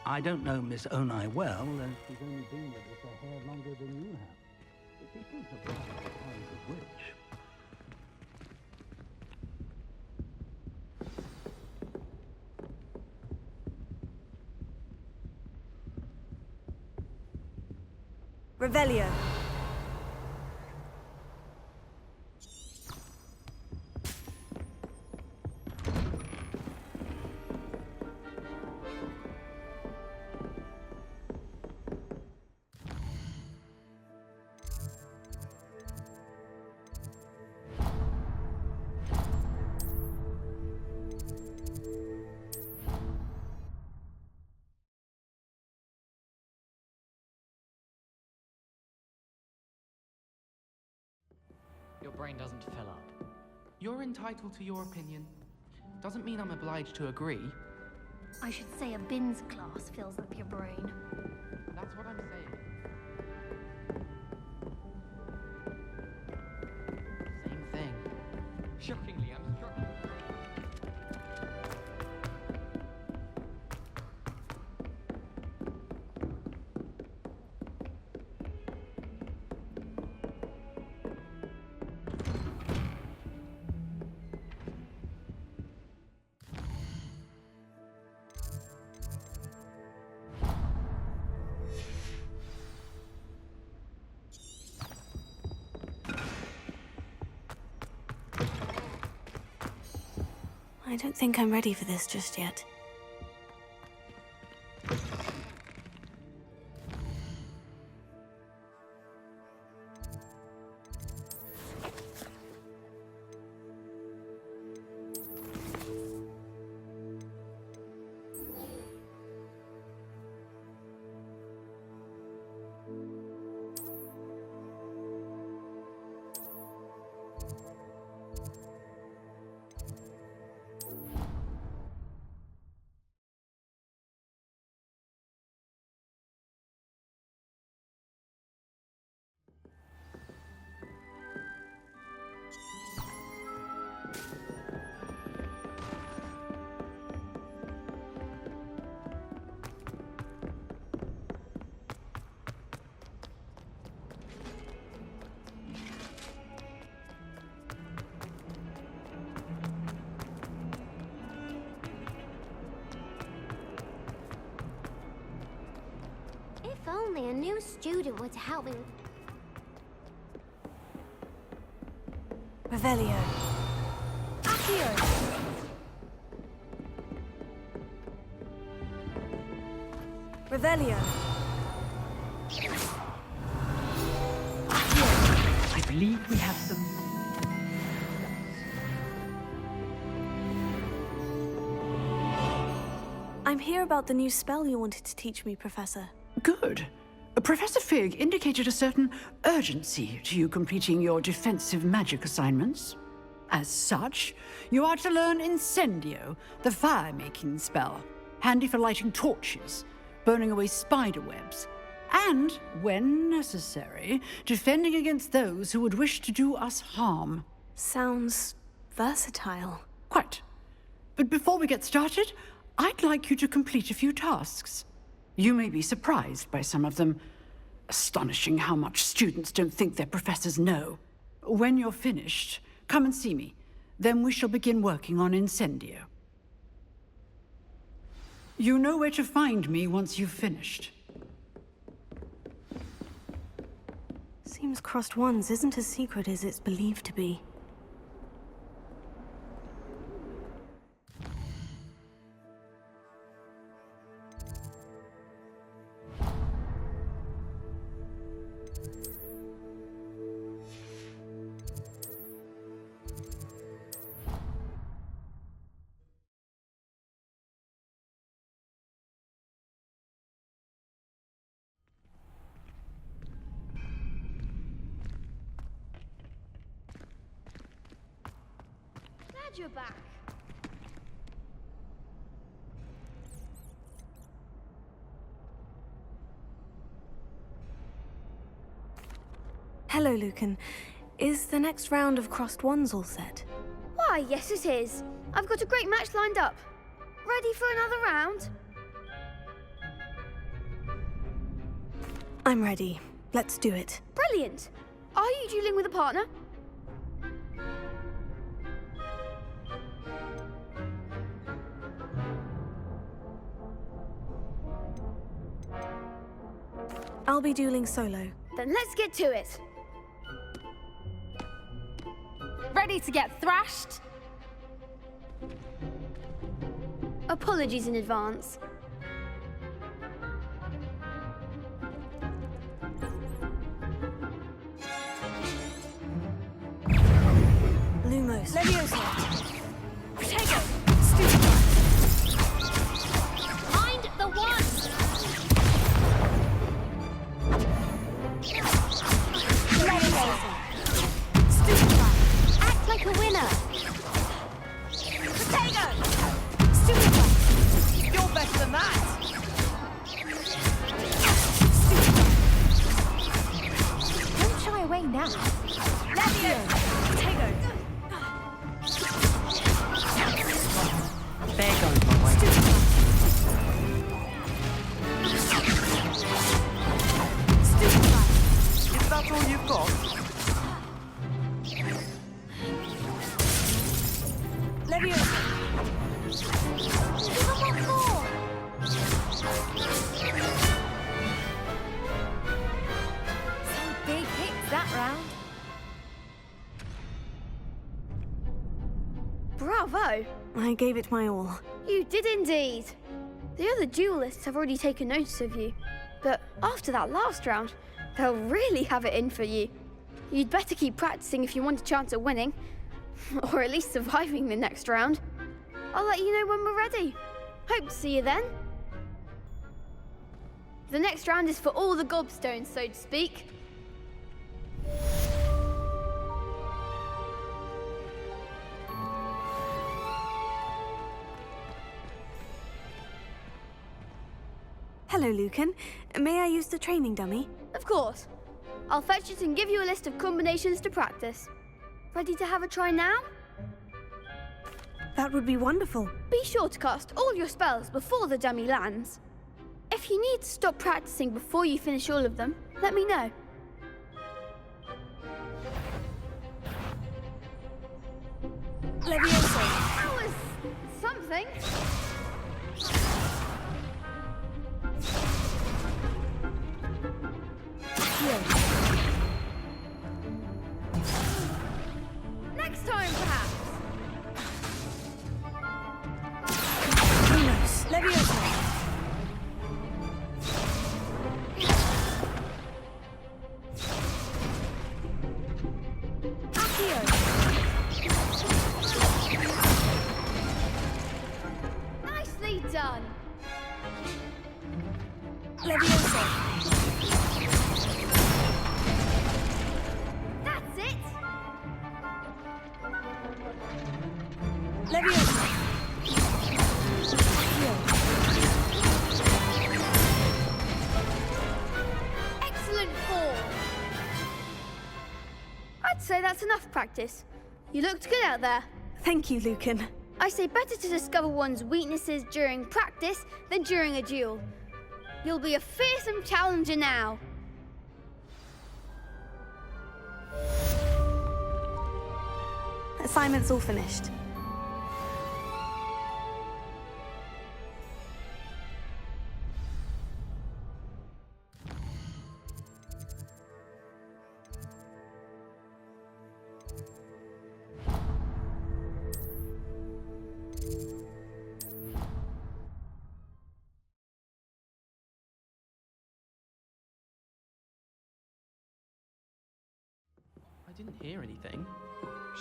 I don't know Miss Onai well, and she's only been with us a hair longer than you have. But she seems a rather talented witch. Revelio. Your brain doesn't fill up. You're entitled to your opinion. Doesn't mean I'm obliged to agree. I should say a bins class fills up your brain. That's what I'm saying. Same thing. Shockingly, I'm struggling. I don't think I'm ready for this just yet. If only a new student were to help me with... Revelio. Accio. Revelio. I believe we have some... I'm here about the new spell you wanted to teach me, Professor. Good. Professor Fig indicated a certain urgency to you completing your defensive magic assignments. As such, you are to learn Incendio, the fire-making spell, handy for lighting torches, burning away spider webs, and, when necessary, defending against those who would wish to do us harm. Sounds versatile. Quite. But before we get started, I'd like you to complete a few tasks. You may be surprised by some of them. Astonishing how much students don't think their professors know. When you're finished, come and see me. Then we shall begin working on Incendio. You know where to find me once you've finished. Seems Crossed Wands isn't as secret as it's believed to be. Glad you're back. Hello, Lucan. Is the next round of Crossed Wands all set? Why, yes it is. I've got a great match lined up. Ready for another round? I'm ready. Let's do it. Brilliant! Are you dueling with a partner? I'll be dueling solo. Then let's get to it. Ready to get thrashed? Apologies in advance. Lumos. Leviosa. Protego! Mind the one! Leviosa! Stupefy! Act like a winner! Protego! Stupefy! You're better than that! Don't shy away now. Leviosa! Protego! There goes my way. Is that all you've got? Leviosa. Give him what for? Some big hits that round. Bravo! I gave it my all. You did indeed. The other duelists have already taken notice of you, but after that last round, they'll really have it in for you. You'd better keep practicing if you want a chance at winning, or at least surviving the next round. I'll let you know when we're ready. Hope to see you then. The next round is for all the gobstones, so to speak. Hello, Lucan. May I use the training dummy? Of course. I'll fetch it and give you a list of combinations to practice. Ready to have a try now? That would be wonderful. Be sure to cast all your spells before the dummy lands. If you need to stop practicing before you finish all of them, let me know. Leviosa. That was something. Next time, perhaps. Lumos. Leviosa. Accio. Nicely done. Leviosa. That's it. Leviosa. Excellent form. I'd say that's enough practice. You looked good out there. Thank you, Lucan. I say better to discover one's weaknesses during practice than during a duel. You'll be a fearsome challenger now. Assignment's all finished. I didn't hear anything.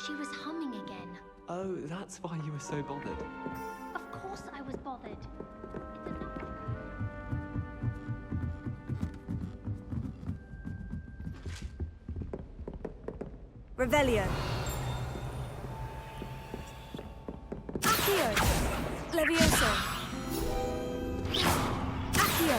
She was humming again. Oh, that's why you were so bothered. Of course I was bothered. It's enough. Revelio. Accio. Leviosa. Accio.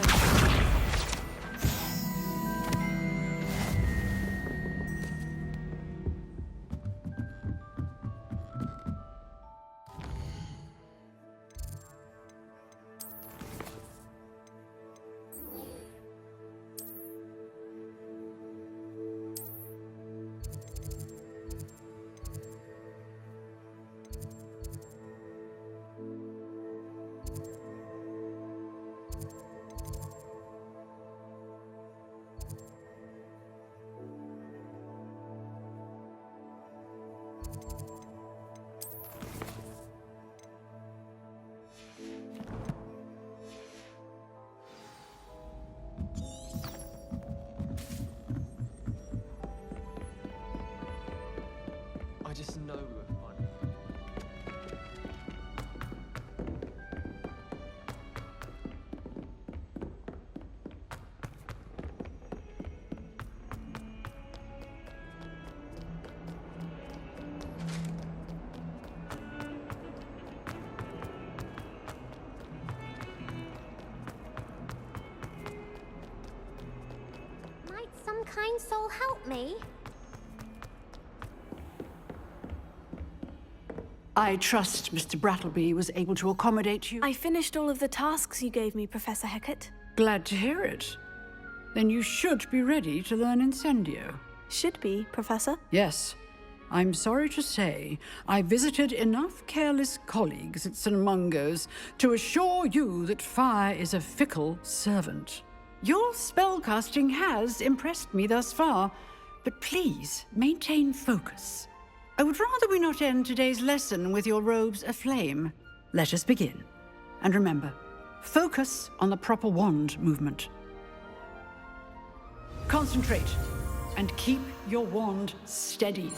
kind soul help me? I trust Mr. Brattleby was able to accommodate you. I finished all of the tasks you gave me, Professor Hecat. Glad to hear it. Then you should be ready to learn Incendio. Should be, Professor. Yes. I'm sorry to say, I visited enough careless colleagues at St. Mungo's to assure you that fire is a fickle servant. Your spellcasting has impressed me thus far, but please maintain focus. I would rather we not end today's lesson with your robes aflame. Let us begin. And remember, focus on the proper wand movement. Concentrate, and keep your wand steady.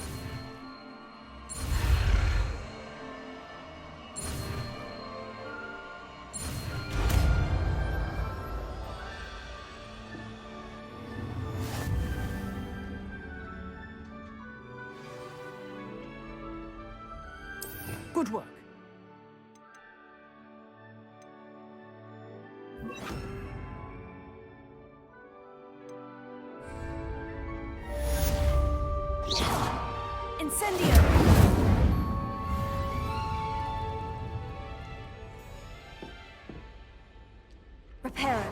Good work. Incendio! Reparo.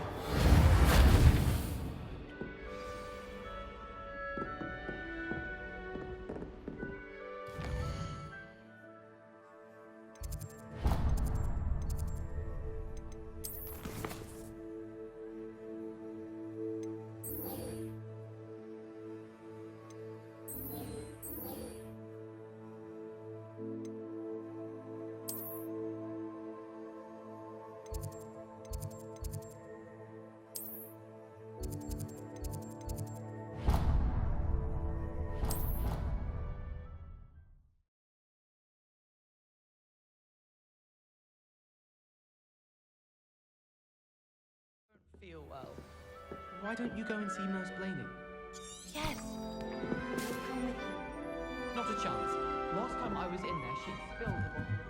Feel well. Why don't you go and see Nurse Blaney? Yes. Come with me. Not a chance. Last time I was in there, she spilled a bottle.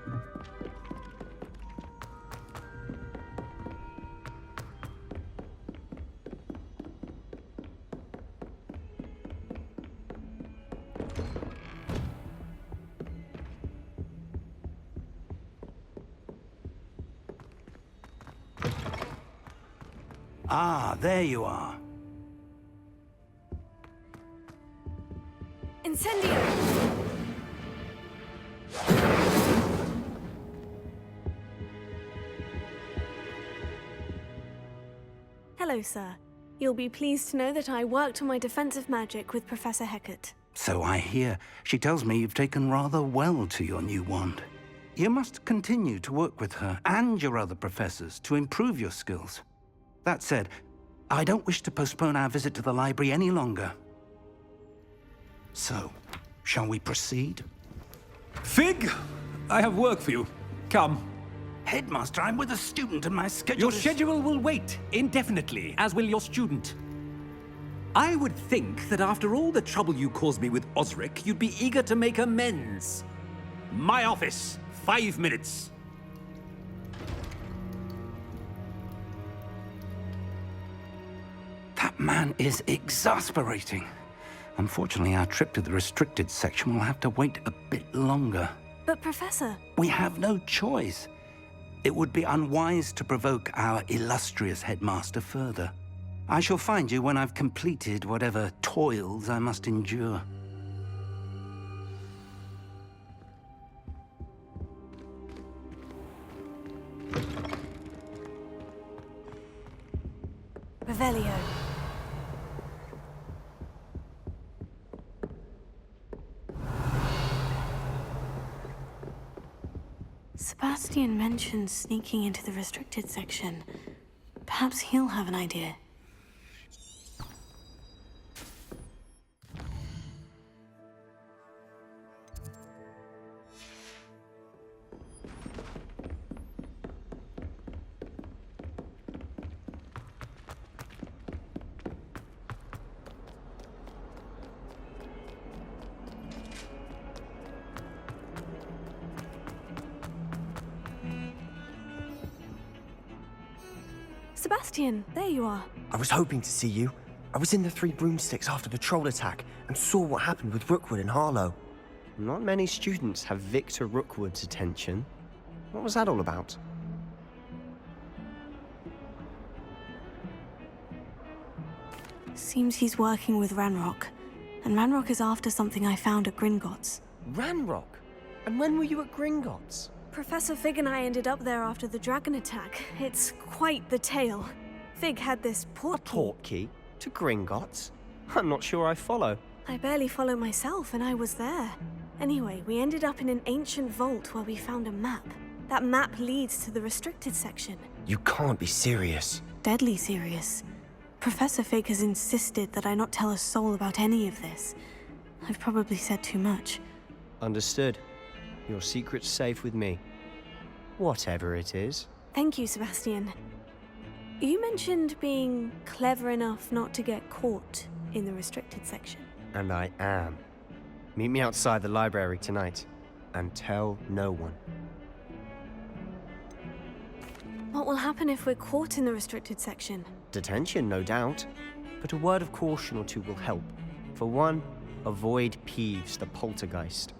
Ah, there you are. Incendio! Hello, sir. You'll be pleased to know that I worked on my defensive magic with Professor Hecat. So I hear. She tells me you've taken rather well to your new wand. You must continue to work with her and your other professors to improve your skills. That said, I don't wish to postpone our visit to the library any longer. So, shall we proceed? Fig, I have work for you. Come. Headmaster, I'm with a student and my schedule Your is... schedule will wait indefinitely, as will your student. I would think that after all the trouble you caused me with Osric, you'd be eager to make amends. My office, 5 minutes. That man is exasperating. Unfortunately, our trip to the restricted section will have to wait a bit longer. But, Professor... We have no choice. It would be unwise to provoke our illustrious headmaster further. I shall find you when I've completed whatever toils I must endure. Revelio. Sebastian mentioned sneaking into the restricted section. Perhaps he'll have an idea. Sebastian, there you are. I was hoping to see you. I was in the Three Broomsticks after the troll attack and saw what happened with Rookwood and Harlow. Not many students have Victor Rookwood's attention. What was that all about? Seems he's working with Ranrock. And Ranrock is after something I found at Gringotts. Ranrock? And when were you at Gringotts? Professor Fig and I ended up there after the dragon attack. It's quite the tale. Fig had this port key. Portkey? To Gringotts? I'm not sure I follow. I barely follow myself, and I was there. Anyway, we ended up in an ancient vault where we found a map. That map leads to the restricted section. You can't be serious. Deadly serious. Professor Fig has insisted that I not tell a soul about any of this. I've probably said too much. Understood. Your secret's safe with me. Whatever it is. Thank you, Sebastian. You mentioned being clever enough not to get caught in the restricted section. And I am. Meet me outside the library tonight. And tell no one. What will happen if we're caught in the restricted section? Detention, no doubt. But a word of caution or two will help. For one, avoid Peeves, the poltergeist.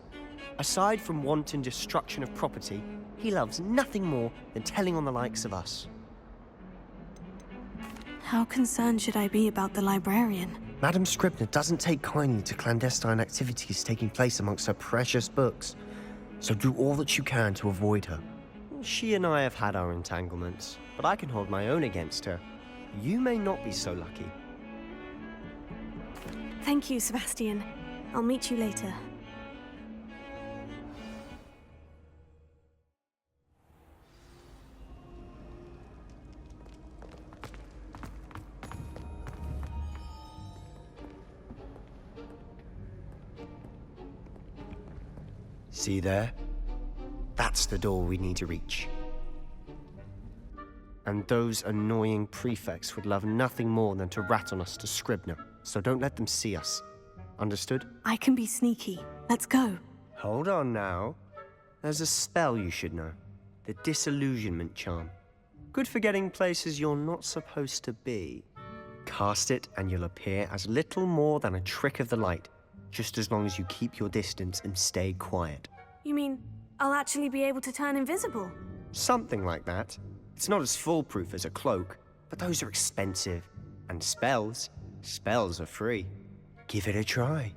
Aside from wanton destruction of property, he loves nothing more than telling on the likes of us. How concerned should I be about the librarian? Madame Scribner doesn't take kindly to clandestine activities taking place amongst her precious books, so do all that you can to avoid her. She and I have had our entanglements, but I can hold my own against her. You may not be so lucky. Thank you, Sebastian. I'll meet you later. See there? That's the door we need to reach. And those annoying prefects would love nothing more than to rat on us to Scribner, so don't let them see us. Understood? I can be sneaky. Let's go. Hold on now. There's a spell you should know. The Disillusionment Charm. Good for getting places you're not supposed to be. Cast it and you'll appear as little more than a trick of the light, just as long as you keep your distance and stay quiet. You mean I'll actually be able to turn invisible? Something like that. It's not as foolproof as a cloak, but those are expensive. And spells are free. Give it a try.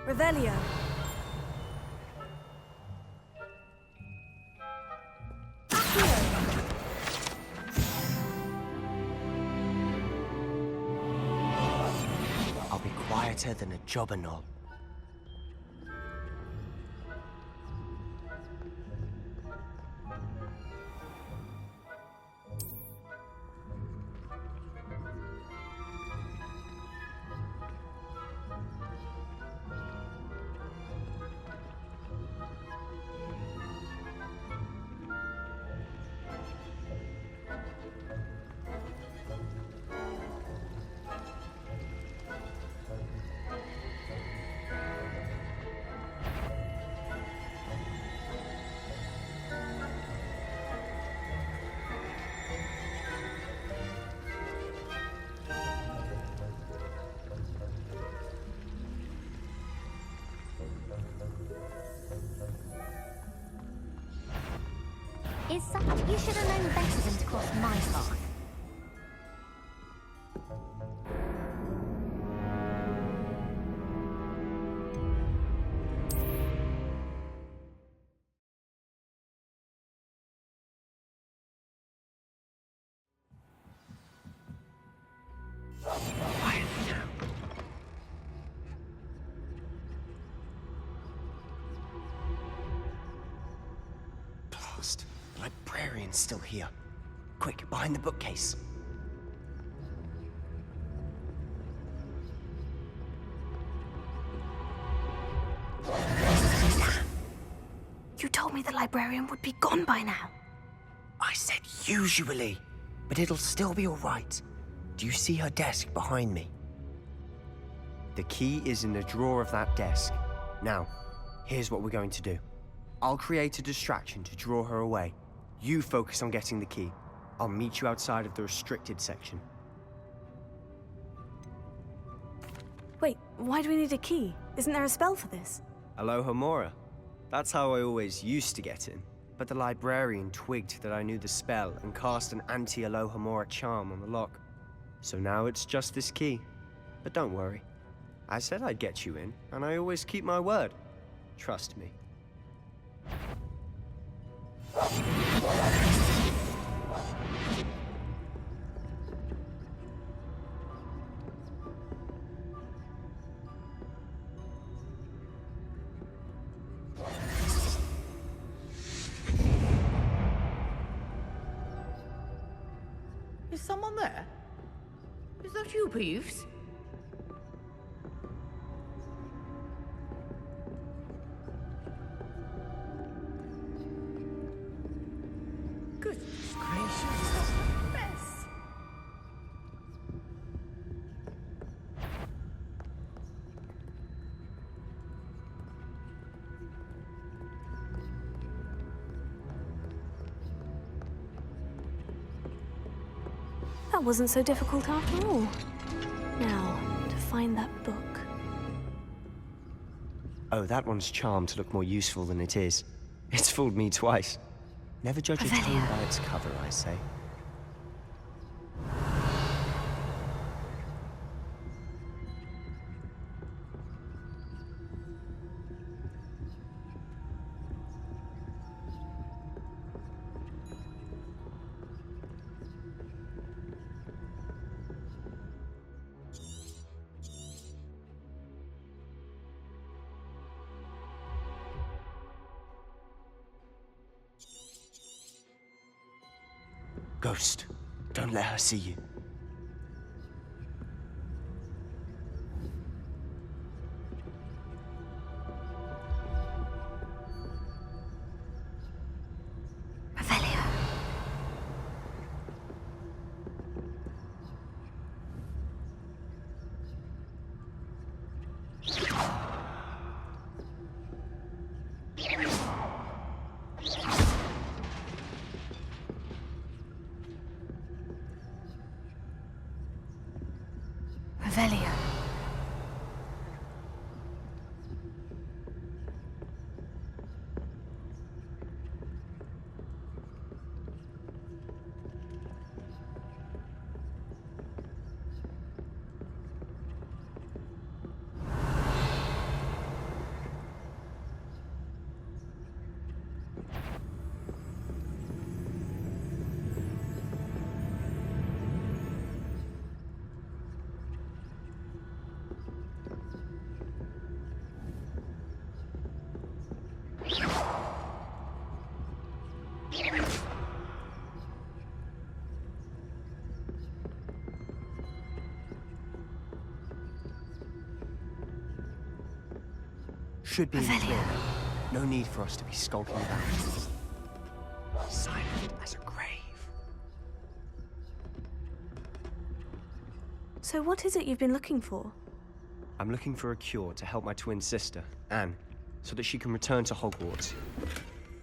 Revelio. I'll be quieter than a jobberknoll. Is such you should have known better than to cross my path. last. The librarian's still here. Quick, behind the bookcase. You told me the librarian would be gone by now. I said usually, but it'll still be all right. Do you see her desk behind me? The key is in the drawer of that desk. Now, here's what we're going to do. I'll create a distraction to draw her away. You focus on getting the key. I'll meet you outside of the restricted section. Wait, why do we need a key? Isn't there a spell for this? Alohomora. That's how I always used to get in. But the librarian twigged that I knew the spell and cast an anti-Alohomora charm on the lock. So now it's just this key. But don't worry. I said I'd get you in, and I always keep my word. Trust me. Is someone there? Is that you, Peeves? Goodness gracious, that's a mess. That wasn't so difficult after all. Now, to find that book. Oh, that one's charmed to look more useful than it is. It's fooled me twice. Never judge a tome by its cover, I say. Ghost, don't let her see you. Revelio. Revelio. Should be in the clear. No need for us to be skulking about. Silent as a grave. So what is it you've been looking for? I'm looking for a cure to help my twin sister, Anne, so that she can return to Hogwarts.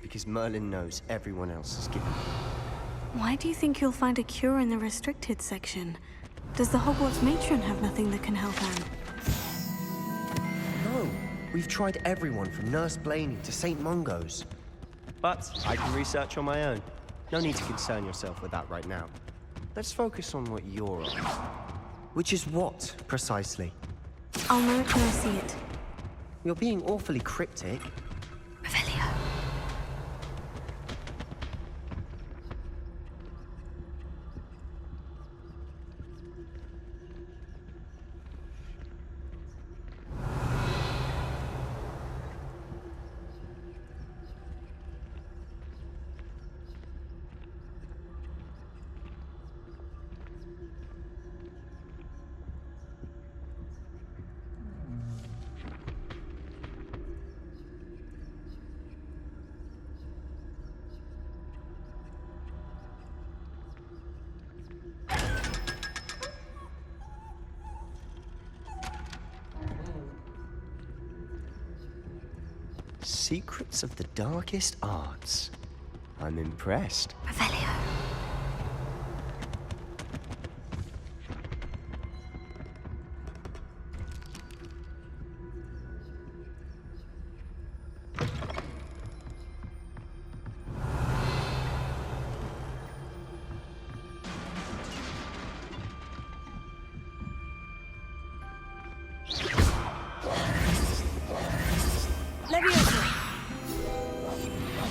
Because Merlin knows everyone else is given. Why do you think you'll find a cure in the restricted section? Does the Hogwarts matron have nothing that can help Anne? No, we've tried everyone from Nurse Blaney to St. Mungo's. But I can research on my own. No need to concern yourself with that right now. Let's focus on what you're on. Which is what, precisely? I'll know it when I see it. You're being awfully cryptic. Revelio. Secrets of the darkest arts. I'm impressed. Revelio.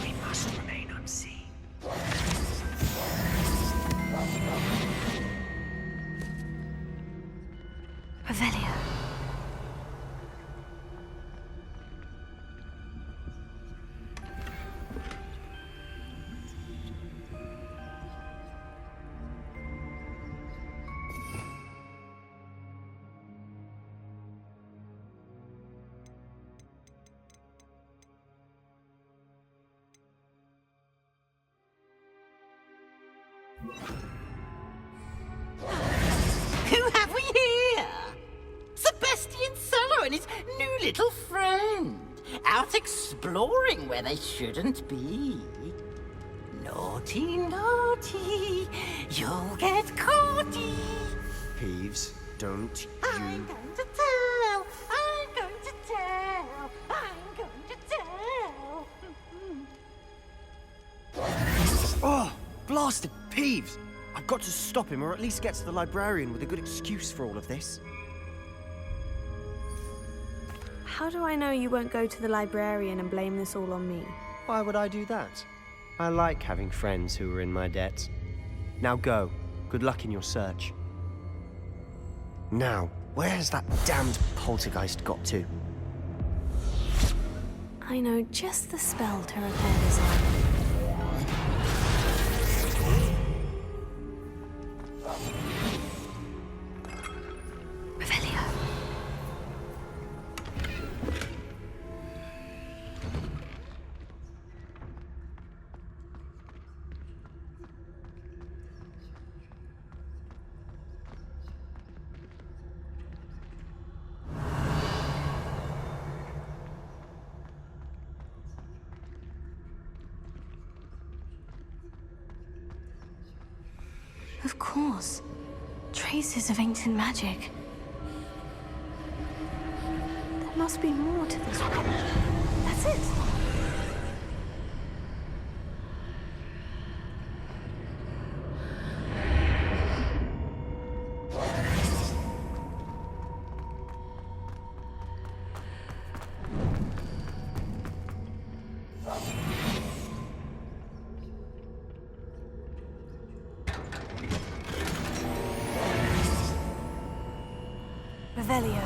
We must remain unseen. Revelio. Who have we here? Sebastian Solo and his new little friend. Out exploring where they shouldn't be. Naughty, naughty. You'll get caughty. Peeves, don't I'm you... going to tell. I'm going to tell. I'm going to tell. Oh, blasted Peeves! I've got to stop him, or at least get to the librarian with a good excuse for all of this. How do I know you won't go to the librarian and blame this all on me? Why would I do that? I like having friends who are in my debt. Now go. Good luck in your search. Now, where has that damned poltergeist got to? I know just the spell to repair this armor. Revelio. Of course. Traces of ancient magic. There must be more to this one. That's it. Revelio.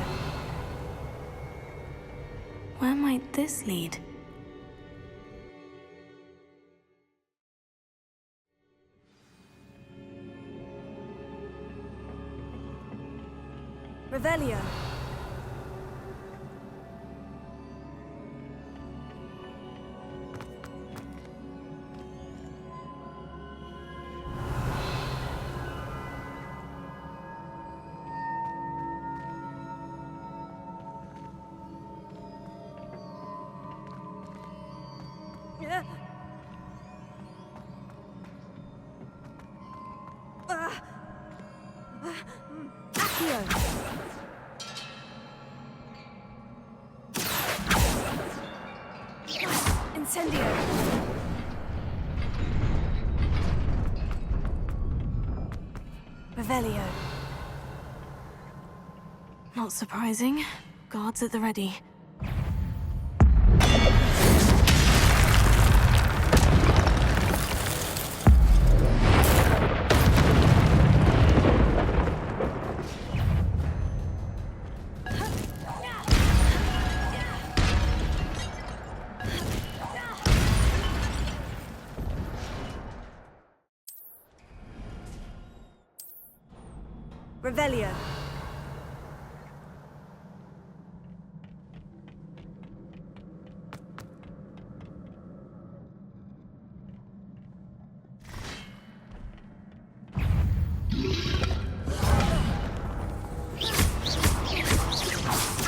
Where might this lead? Revelio. Accio. Incendio. Revelio. Not surprising. Guards at the ready. Revelio.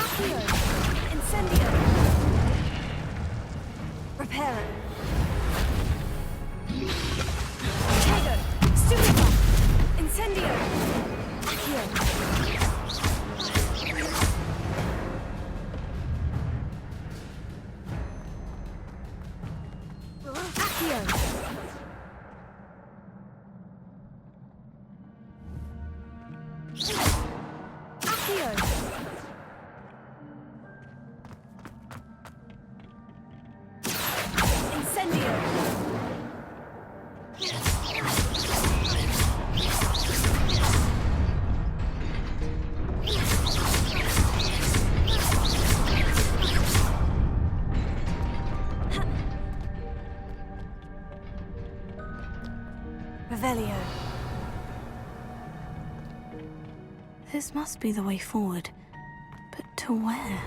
Accio. Incendio. Incendio! Revelio. This must be the way forward. But to where?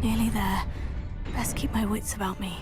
Nearly there. Best keep my wits about me.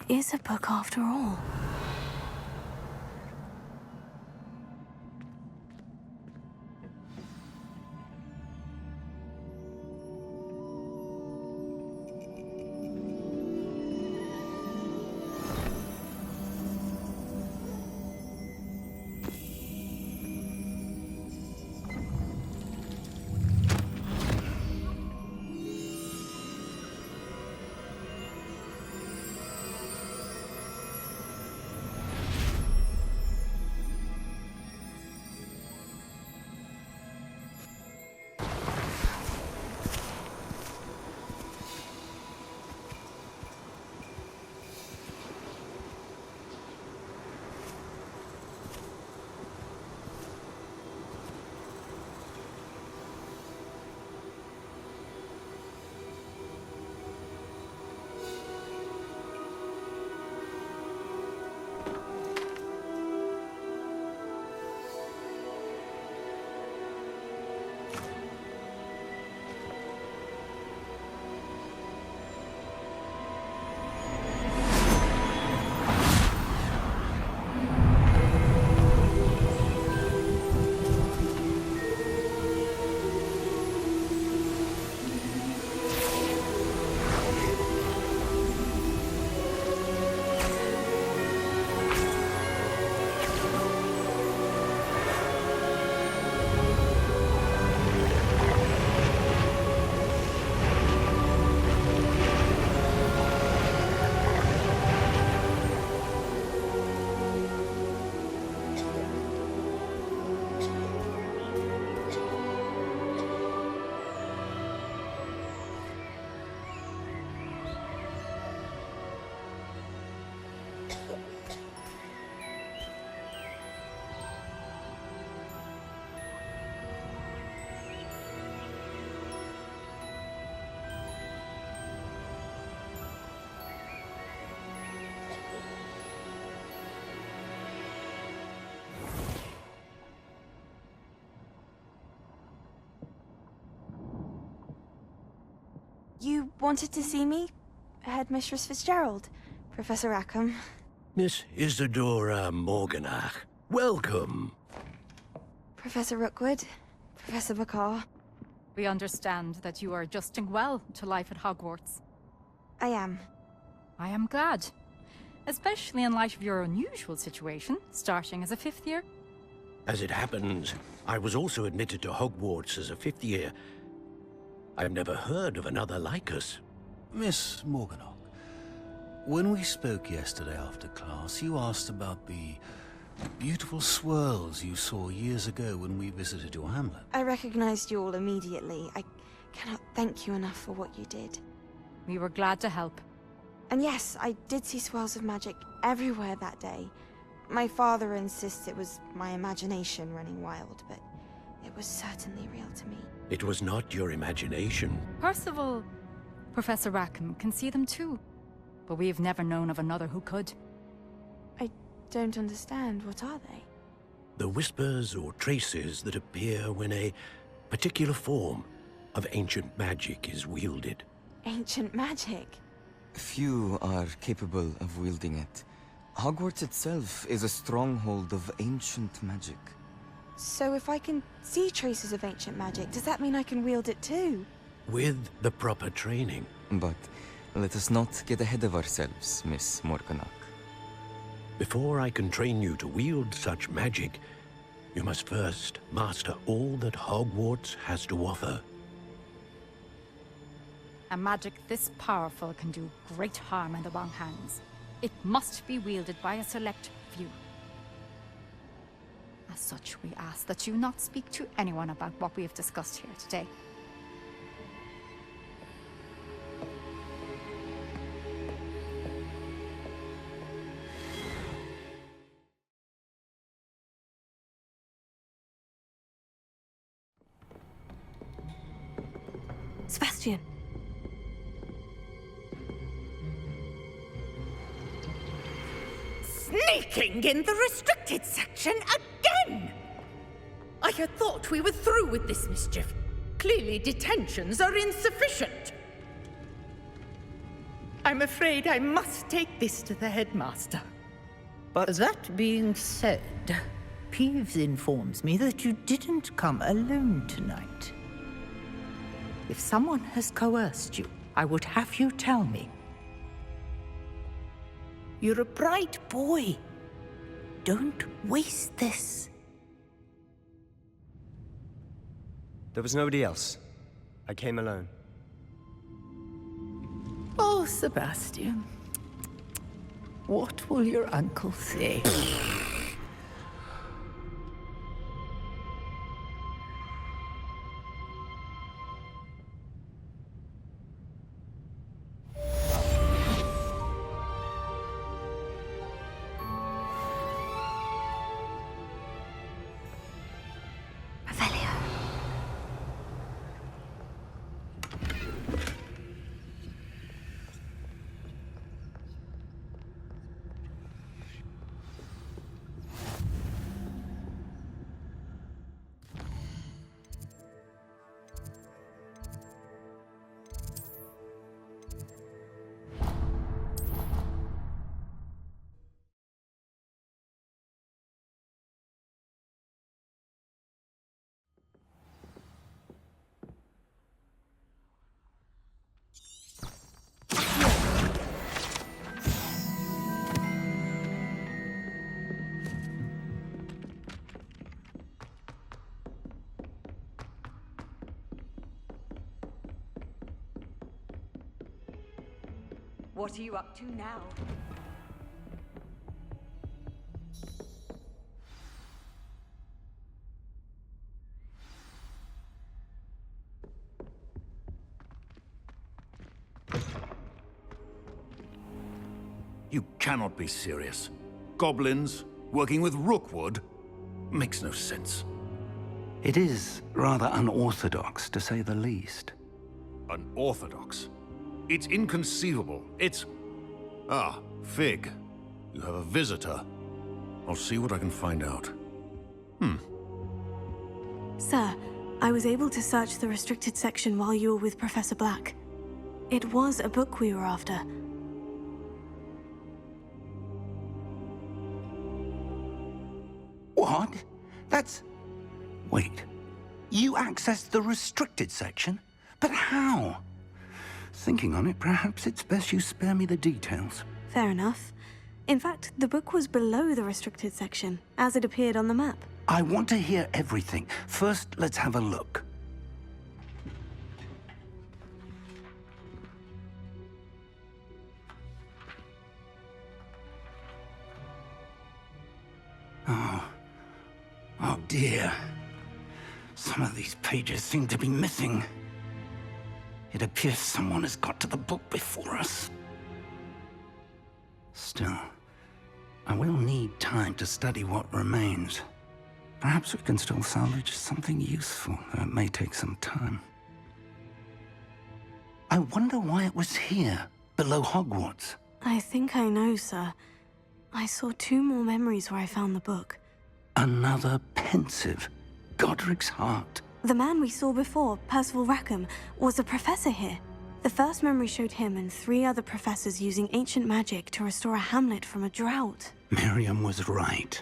Is a book after all. You wanted to see me? Headmistress Fitzgerald, Professor Rackham. Miss Isadora Morganach, welcome. Professor Rookwood, Professor Bakar. We understand that you are adjusting well to life at Hogwarts. I am. I am glad. Especially in light of your unusual situation, starting as a 5th year. As it happens, I was also admitted to Hogwarts as a 5th year. I've never heard of another like us. Miss Morganach, when we spoke yesterday after class, you asked about the beautiful swirls you saw years ago when we visited your hamlet. I recognized you all immediately. I cannot thank you enough for what you did. We were glad to help. And yes, I did see swirls of magic everywhere that day. My father insists it was my imagination running wild, but it was certainly real to me. It was not your imagination. Percival, Professor Rackham can see them too. But we've never known of another who could. I don't understand. What are they? The whispers or traces that appear when a particular form of ancient magic is wielded. Ancient magic? Few are capable of wielding it. Hogwarts itself is a stronghold of ancient magic. So if I can see traces of ancient magic, does that mean I can wield it too? With the proper training. But let us not get ahead of ourselves, Miss Morganach. Before I can train you to wield such magic, you must first master all that Hogwarts has to offer. A magic this powerful can do great harm in the wrong hands. It must be wielded by a select few. As such, we ask that you not speak to anyone about what we have discussed here today. Sebastian! Sneaking in the restricted section again! I had thought we were through with this mischief. Clearly detentions are insufficient. I'm afraid I must take this to the headmaster. But that being said, Peeves informs me that you didn't come alone tonight. If someone has coerced you, I would have you tell me. You're a bright boy. Don't waste this. There was nobody else. I came alone. Oh, Sebastian. What will your uncle say? What are you up to now? You cannot be serious. Goblins working with Rookwood? Makes no sense. It is rather unorthodox, to say the least. Unorthodox? It's inconceivable. It's... Ah, Fig. You have a visitor. I'll see what I can find out. Sir, I was able to search the restricted section while you were with Professor Black. It was a book we were after. What? That's... Wait. You accessed the restricted section? But how? Thinking on it, perhaps it's best you spare me the details. Fair enough. In fact, the book was below the restricted section, as it appeared on the map. I want to hear everything. First, let's have a look. Oh dear. Some of these pages seem to be missing. It appears someone has got to the book before us. Still, I will need time to study what remains. Perhaps we can still salvage something useful, though it may take some time. I wonder why it was here, below Hogwarts. I think I know, sir. I saw 2 more memories where I found the book. Another pensive. Godric's heart. The man we saw before, Percival Rackham, was a professor here. The first memory showed him and 3 other professors using ancient magic to restore a hamlet from a drought. Miriam was right.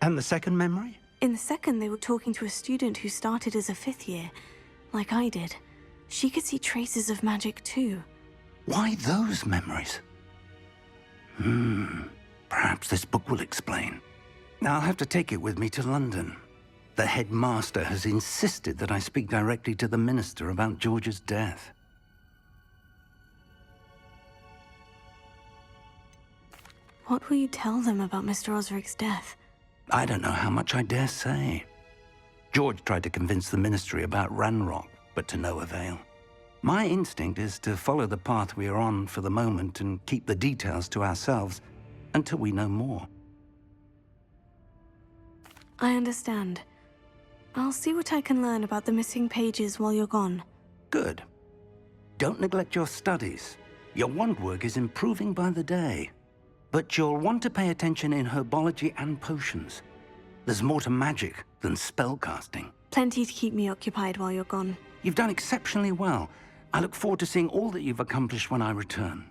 And the second memory? In the second, they were talking to a student who started as a 5th year, like I did. She could see traces of magic too. Why those memories? Perhaps this book will explain. I'll have to take it with me to London. The headmaster has insisted that I speak directly to the minister about George's death. What will you tell them about Mr. Osric's death? I don't know how much I dare say. George tried to convince the ministry about Ranrock, but to no avail. My instinct is to follow the path we are on for the moment and keep the details to ourselves until we know more. I understand. I'll see what I can learn about the missing pages while you're gone. Good. Don't neglect your studies. Your wand work is improving by the day. But you'll want to pay attention in herbology and potions. There's more to magic than spellcasting. Plenty to keep me occupied while you're gone. You've done exceptionally well. I look forward to seeing all that you've accomplished when I return.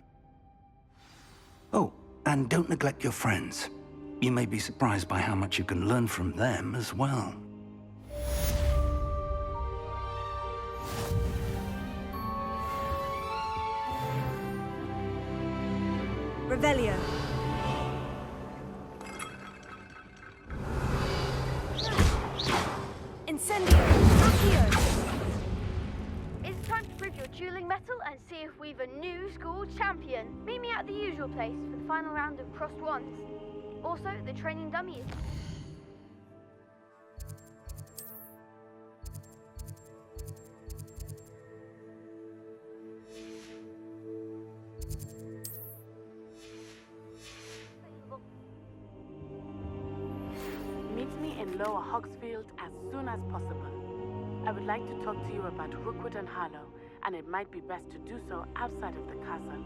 Oh, and don't neglect your friends. You may be surprised by how much you can learn from them as well. Revelio. Incendio. Accio. It's time to prove your dueling mettle and see if we've a new school champion. Meet me at the usual place for the final round of crossed wands. Also, the training dummies. Meet me in Lower Hogsfield as soon as possible. I would like to talk to you about Rookwood and Harlow, and it might be best to do so outside of the castle.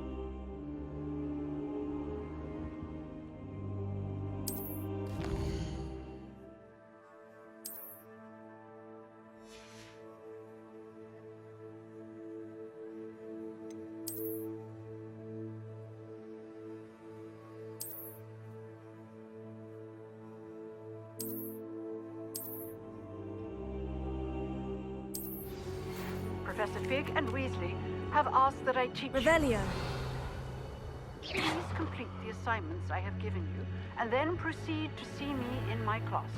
Professor Fig and Weasley have asked that I teach Revelio. Please complete the assignments I have given you, and then proceed to see me in my class.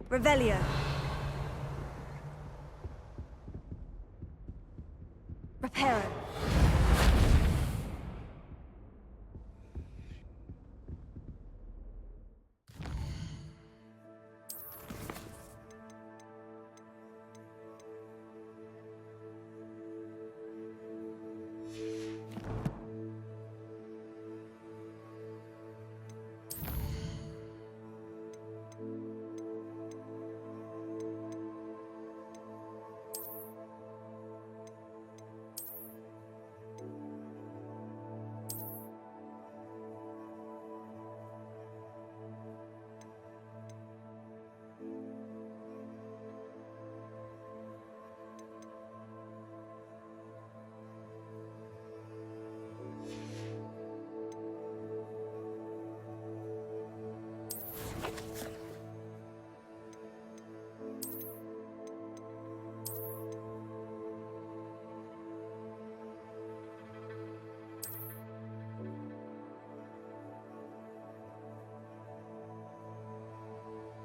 Revelio. Reparo.